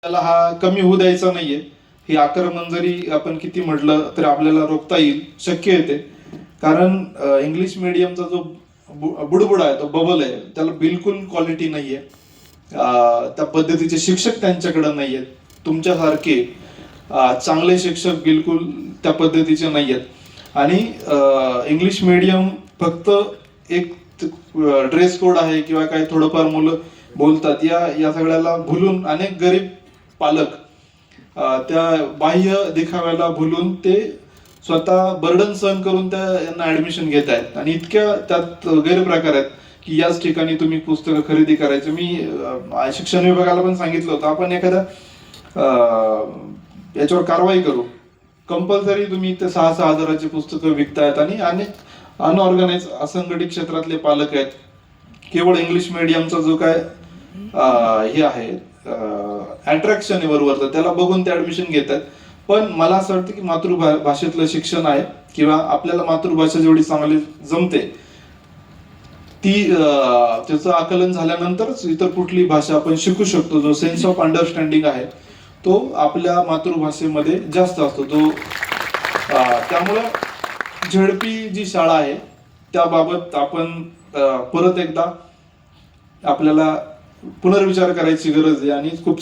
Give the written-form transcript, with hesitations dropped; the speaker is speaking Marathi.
त्याला हा कमी होऊ द्यायचा नाहीये. ही आक्रमण जरी आपण किती म्हटलं तरी आपल्याला रोखता येईल, शक्य आहे ते. कारण इंग्लिश मीडियमचा जो बुडबुड आहे, तो बबल आहे, त्याला बिलकुल क्वालिटी नाहीये. त्या पद्धतीचे शिक्षक त्यांच्याकडे नाहीयेत. तुमच्यासारखे चांगले शिक्षक बिलकुल त्या पद्धतीचे नाहीयेत. आणि इंग्लिश मीडियम फक्त एक ड्रेस कोड आहे किंवा काही थोडंफार मुलं बोलतात, या सगळ्याला भुलून अनेक गरीब पालक त्या बाह्य दिखाव्याला भुलून ते स्वतः बर्डन सहन करून यांना ऍडमिशन घेत आहेत. आणि इतक्या त्यात गैरप्रकार आहेत की याच ठिकाणी तुम्ही पुस्तकं खरेदी करायचं. मी शिक्षण विभागाला पण सांगितलं होतं, आपण एखाद्या याच्यावर कारवाई करू. कंपल्सरी तुम्ही ते 6-6 हजाराची पुस्तकं विकतायत. आणि अनेक अनऑर्गनाइज असंघटित क्षेत्रातले पालक आहेत, केवळ इंग्लिश मीडियमचा जो काय हे आहे अट्रॅक्शन आहे बरोबर, तर त्याला बघून ते ऍडमिशन घेतात. पण मला असं वाटतं की मातृभाषेतलं शिक्षण आहे किंवा आपल्याला मातृभाषा जेवढी चांगली जमते ती त्याचं आकलन झाल्यानंतरच इतर कुठली भाषा आपण शिकू शकतो. जो सेन्स ऑफ अंडरस्टँडिंग आहे तो आपल्या मातृभाषेमध्ये जास्त असतो. त्यामुळं झेडपी जी शाळा आहे त्याबाबत आपण परत एकदा आपल्याला पुनर्विचार करायची गरज आहे. आणि खूप